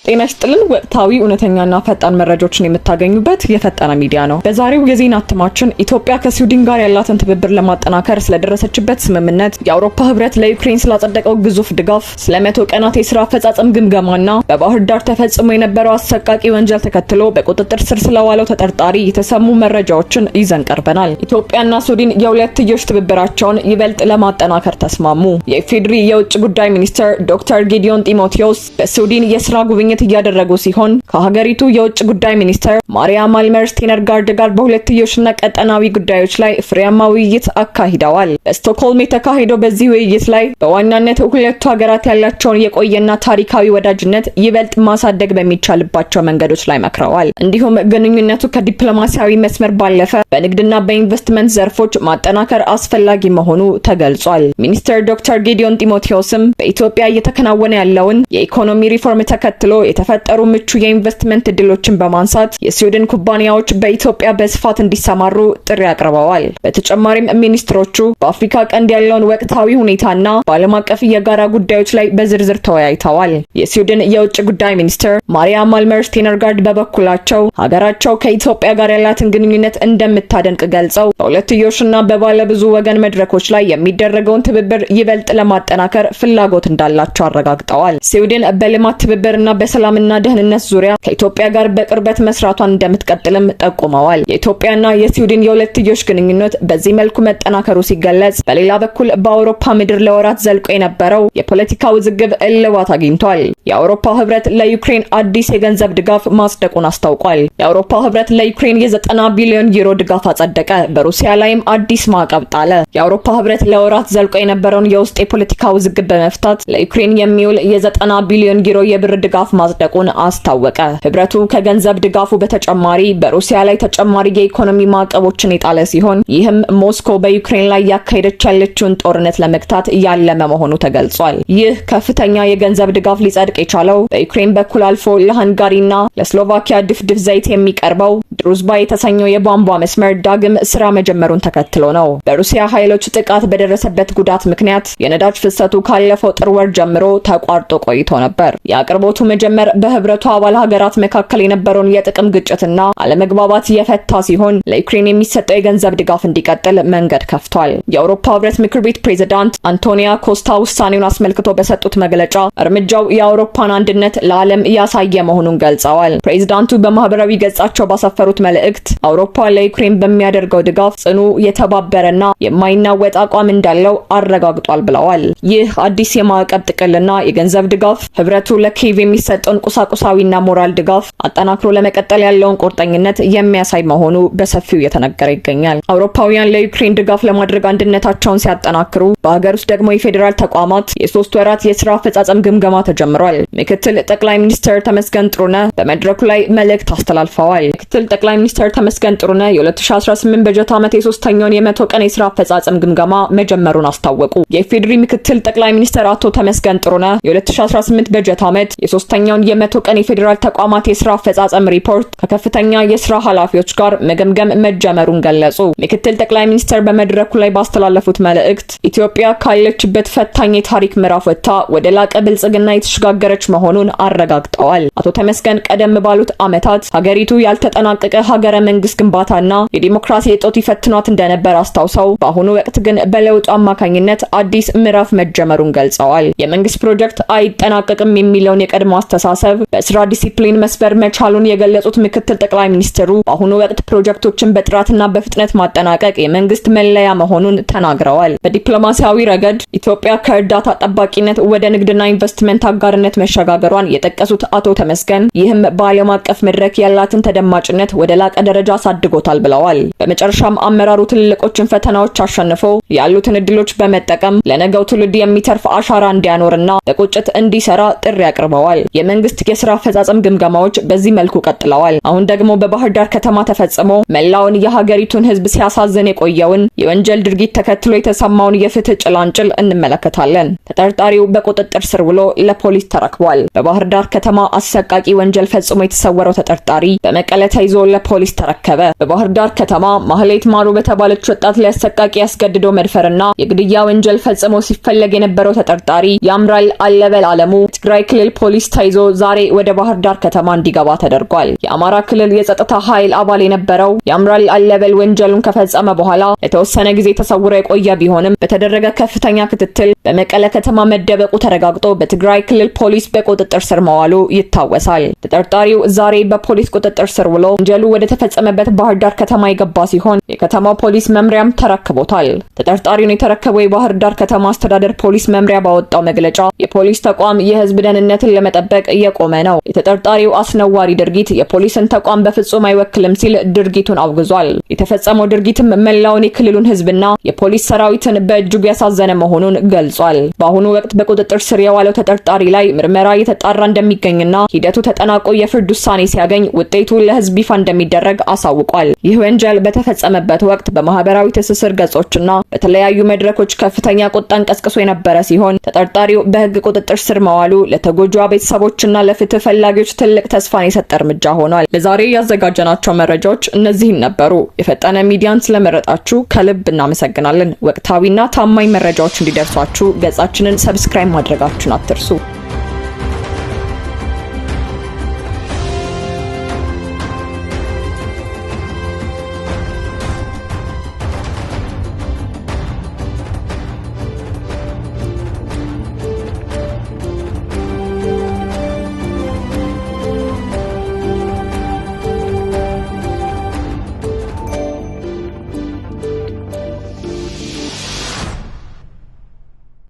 ጤና ይስጥልን። ወቅታዊ እውነተኛና ፈጣን መረጃዎችን የምታገኙበት የፈጠነ ሚዲያ ነው። በዛሬው የዜና እትማችን ኢትዮጵያ ከስዊድን ጋር ያላትን ትብብር ለማጠናከር ስለደረሰችበት ስምምነት፣ የአውሮፓ ህብረት ለዩክሬን ስላጸደቀው ግዙፍ ድጋፍ፣ ስለ 100 ቀናት የስራ አፈጻጸም ግምገማና በባህር ዳር ተፈጽሞ የነበረው አሰቃቂ ወንጀል ተከትሎ በቁጥጥር ስር ስለዋለው ተጠርጣሪ የተሰሙ መረጃዎችን ይዘን ቀርበናል። ኢትዮጵያና ስዊድን የሁለትዮሽ ትብብራቸውን ይበልጥ ለማጠናከር ተስማሙ። የኢፌዴሪ የውጭ ጉዳይ ሚኒስትር ዶክተር ጌዲዮን ጢሞቴዎስ በስዊድን የስራ ጉብኝት እያደረጉ ሲሆን ከሀገሪቱ የውጭ ጉዳይ ሚኒስትር ማሪያ ማልመርስ ቴነርጋርድ ጋር በሁለትዮሽና ቀጠናዊ ጉዳዮች ላይ ፍሬያማ ውይይት አካሂደዋል። በስቶክሆልም የተካሄደው በዚህ ውይይት ላይ በዋናነት ሁለቱ ሀገራት ያላቸውን የቆየና ታሪካዊ ወዳጅነት ይበልጥ ማሳደግ በሚቻልባቸው መንገዶች ላይ መክረዋል። እንዲሁም ግንኙነቱ ከዲፕሎማሲያዊ መስመር ባለፈ በንግድና በኢንቨስትመንት ዘርፎች ማጠናከር አስፈላጊ መሆኑ ተገልጿል። ሚኒስትር ዶክተር ጌዲዮን ጢሞቴዎስም በኢትዮጵያ እየተከናወነ ያለውን የኢኮኖሚ ሪፎርም ተከትሎ የተፈጠሩ ምቹ የኢንቨስትመንት እድሎችን በማንሳት የስዊድን ኩባንያዎች በኢትዮጵያ በስፋት እንዲሰማሩ ጥሪ አቅርበዋል። በተጨማሪም ሚኒስትሮቹ በአፍሪካ ቀንድ ያለውን ወቅታዊ ሁኔታና በዓለም አቀፍ የጋራ ጉዳዮች ላይ በዝርዝር ተወያይተዋል። የስዊድን የውጭ ጉዳይ ሚኒስትር ማሪያ ማልመርስ ቴነርጋርድ በበኩላቸው ሀገራቸው ከኢትዮጵያ ጋር ያላትን ግንኙነት እንደምታደንቅ ገልጸው በሁለትዮሽና በባለብዙ ወገን መድረኮች ላይ የሚደረገውን ትብብር ይበልጥ ለማጠናከር ፍላጎት እንዳላቸው አረጋግጠዋል። ስዊድን በልማት ትብብርና በሰላምና ደህንነት ዙሪያ ከኢትዮጵያ ጋር በቅርበት መስራቷን እንደምትቀጥልም ጠቁመዋል። የኢትዮጵያና የስዊድን የሁለትዮሽ ግንኙነት በዚህ መልኩ መጠናከሩ ሲገለጽ፣ በሌላ በኩል በአውሮፓ ምድር ለወራት ዘልቆ የነበረው የፖለቲካ ውዝግብ እልባት አግኝቷል። የአውሮፓ ህብረት ለዩክሬን አዲስ የገንዘብ ድጋፍ ማጽደቁን አስታውቋል። የአውሮፓ ህብረት ለዩክሬን የ90 ቢሊዮን ዩሮ ድጋፍ አጸደቀ። በሩሲያ ላይም አዲስ ማዕቀብ ጣለ። የአውሮፓ ህብረት ለወራት ዘልቆ የነበረውን የውስጥ የፖለቲካ ውዝግብ በመፍታት ለዩክሬን የሚውል የ90 ቢሊዮን ዩሮ የብር ድጋፍ ማጽደቁን አስታወቀ። ህብረቱ ከገንዘብ ድጋፉ በተጨማሪ በሩሲያ ላይ ተጨማሪ የኢኮኖሚ ማዕቀቦችን የጣለ ሲሆን ይህም ሞስኮ በዩክሬን ላይ ያካሄደች ያለችውን ጦርነት ለመግታት ያለመ መሆኑ ተገልጿል። ይህ ከፍተኛ የገንዘብ ድጋፍ ሊጸድቅ የቻለው በዩክሬን በኩል አልፎ ለሃንጋሪና ለስሎቫኪያ ድፍድፍ ዘይት የሚቀርበው ድሩዝባ የተሰኘው የቧንቧ መስመር ዳግም ስራ መጀመሩን ተከትሎ ነው። በሩሲያ ኃይሎች ጥቃት በደረሰበት ጉዳት ምክንያት የነዳጅ ፍሰቱ ካለፈው ጥር ወር ጀምሮ ተቋርጦ ቆይቶ ነበር። የአቅርቦቱ መጀመር በህብረቱ አባል ሀገራት መካከል የነበረውን የጥቅም ግጭትና አለመግባባት የፈታ ሲሆን ለዩክሬን የሚሰጠው የገንዘብ ድጋፍ እንዲቀጥል መንገድ ከፍቷል። የአውሮፓ ህብረት ምክር ቤት ፕሬዝዳንት አንቶኒያ ኮስታ ውሳኔውን አስመልክቶ በሰጡት መግለጫ እርምጃው የአውሮፓን አንድነት ለዓለም ያሳየ መሆኑን ገልጸዋል። ፕሬዝዳንቱ በማህበራዊ ገጻቸው ባሰፈሩት መልእክት አውሮፓ ለዩክሬን በሚያደርገው ድጋፍ ጽኑ፣ የተባበረና የማይናወጥ አቋም እንዳለው አረጋግጧል ብለዋል። ይህ አዲስ የማዕቀብ ጥቅልና የገንዘብ ድጋፍ ህብረቱ ለኪየቭ የሚሰጠውን ቁሳቁሳዊና ሞራል ድጋፍ አጠናክሮ ለመቀጠል ያለውን ቁርጠኝነት የሚያሳይ መሆኑ በሰፊው እየተነገረ ይገኛል። አውሮፓውያን ለዩክሬን ድጋፍ ለማድረግ አንድነታቸውን ሲያጠናክሩ፣ በሀገር ውስጥ ደግሞ የፌዴራል ተቋማት የ3 ወራት የስራ አፈጻጸም ግምገማ ተጀምሯል። ምክትል ጠቅላይ ሚኒስትር ተመስገን ጥሩነህ በመድረኩ ላይ መልእክት አስተላልፈዋል። ምክትል ጠቅላይ ሚኒስትር ተመስገን ጥሩነህ የ2018 በጀት ዓመት የሶስተኛውን የ100 ቀን የስራ አፈጻጸም ግምገማ መጀመሩን አስታወቁ። የኢፌዴሪ ምክትል ጠቅላይ ሚኒስትር አቶ ተመስገን ጥሩነህ የ2018 በጀት ዓመት የሶስተኛውን የ100 ቀን የፌዴራል ተቋማት የስራ አፈጻጸም ሪፖርት ከከፍተኛ የስራ ኃላፊዎች ጋር መገምገም መጀመሩን ገለጹ። ምክትል ጠቅላይ ሚኒስትር በመድረኩ ላይ ባስተላለፉት መልእክት ኢትዮጵያ ካለችበት ፈታኝ የታሪክ ምዕራፍ ወጥታ ወደ ላቀ ብልጽግና የተሸጋገረች መሆኑን አረጋግጠዋል። አቶ ተመስገን ቀደም ባሉት ዓመታት ሀገሪቱ ያልተጠናቀቀ ሀገረ መንግስት ግንባታና የዲሞክራሲ እጦት ይፈትኗት እንደነበር አስታውሰው በአሁኑ ወቅት ግን በለውጡ አማካኝነት አዲስ ምዕራፍ መጀመሩን ገልጸዋል። የመንግስት ፕሮጀክት አይጠናቀቅም የሚለውን የቀድሞ አስተሳሰብ በስራ ዲሲፕሊን መስበር መቻሉን የገለጹት ምክትል ጠቅላይ ሚኒስትሩ በአሁኑ ወቅት ፕሮጀክቶችን በጥራትና በፍጥነት ማጠናቀቅ የመንግስት መለያ መሆኑን ተናግረዋል። በዲፕሎማሲያዊ ረገድ ኢትዮጵያ ከእርዳታ ጠባቂነት ወደ ንግድና ኢንቨስትመንት አጋርነት መሸጋገሯን የጠቀሱት አቶ ተመስገን ይህም በዓለም አቀፍ መድረክ ያላትን ተደማጭነት ወደ ላቀ ደረጃ አሳድጎታል ብለዋል። በመጨረሻም አመራሩ ትልልቆችን ፈተናዎች አሸንፎ ያሉትን እድሎች በመጠቀም ለነገው ትውልድ የሚተርፍ አሻራ እንዲያኖርና በቁጭት እንዲሰራ ጥሪ አቅርበዋል። የመንግስት የስራ አፈጻጸም ግምገማዎች በዚህ መልኩ ቀጥለዋል። አሁን ደግሞ በባህር ዳር ከተማ ተፈጽሞ መላውን የሀገሪቱን ህዝብ ሲያሳዝን የቆየውን የወንጀል ድርጊት ተከትሎ የተሰማውን የፍትህ ጭላንጭል እንመለከታለን። ተጠርጣሪው በቁጥጥር ስር ውሎ ለፖሊስ ተረክቧል። በባህር ዳር ከተማ አሰቃቂ ወንጀል ፈጽሞ የተሰወረው ተጠርጣሪ በመቀለ ተይዞ ለፖሊስ ተረከበ። በባህር ዳር ከተማ ማህሌት ማሩ በተባለች ወጣት ላይ አሰቃቂ ያስገድዶ መድፈርና የግድያ ወንጀል ፈጽሞ ሲፈለግ የነበረው ተጠርጣሪ ያምራል አለበል አለሙ ትግራይ ክልል ፖሊስ ተይዞ ዛሬ ወደ ባህር ዳር ከተማ እንዲገባ ተደርጓል። የአማራ ክልል የጸጥታ ኃይል አባል የነበረው ያምራል አለበል ወንጀሉን ከፈጸመ በኋላ ለተወሰነ ጊዜ ተሰውሮ የቆየ ቢሆንም በተደረገ ከፍተኛ ክትትል በመቀለ ከተማ መደበቁ ተረጋግጦ በትግራይ ክልል ፖሊስ በቁጥጥር ስር መዋሉ ይታወሳል። ተጠርጣሪው ዛሬ በፖሊስ ቁጥጥር ስር ውሎ ወንጀሉ ወደ ተፈጸመበት ባህር ዳር ከተማ የገባ ሲሆን የከተማው ፖሊስ መምሪያም ተረክቦታል። ተጠርጣሪውን የተረከበው የባህር ዳር ከተማ አስተዳደር ፖሊስ መምሪያ ባወጣው መግለጫ የፖሊስ ተቋም የህዝብ ደህንነትን ለመጠበቅ እየቆመ ነው። የተጠርጣሪው አስነዋሪ ድርጊት የፖሊስን ተቋም በፍጹም አይወክልም ሲል ድርጊቱን አውግዟል። የተፈጸመው ድርጊትም መላውን የክልሉን ህዝብና የፖሊስ ሰራዊትን በእጅጉ ያሳዘነ መሆኑን ገልጿል። በአሁኑ ወቅት በቁጥጥር ስር የዋለው ተጠርጣሪ ላይ ምርመራ እየተጣራ እንደሚገኝና ሂደቱ ተጠናቆ የፍርድ ውሳኔ ሲያገኝ ውጤቱ ለህዝብ ይፋ እንደሚደረግ አሳውቋል። ይህ ወንጀል በተፈጸመበት ወቅት በማህበራዊ ትስስር ገጾችና በተለያዩ መድረኮች ከፍተኛ ቁጣን ቀስቅሶ የነበረ ሲሆን ተጠርጣሪው በህግ ቁጥጥር ስር መዋሉ ለተጎጂዋ ቤተሰቦችና ለፍትህ ፈላጊዎች ትልቅ ተስፋን የሰጠ እርምጃ ሆኗል። ለዛሬ ያዘጋጀናቸው መረጃዎች እነዚህን ነበሩ። የፈጠነ ሚዲያን ስለመረጣችሁ ከልብ እናመሰግናለን። ወቅታዊና ታማኝ መረጃዎች እንዲደርሷችሁ ገጻችንን ሰብስክራይብ ማድረጋችሁን አትርሱ።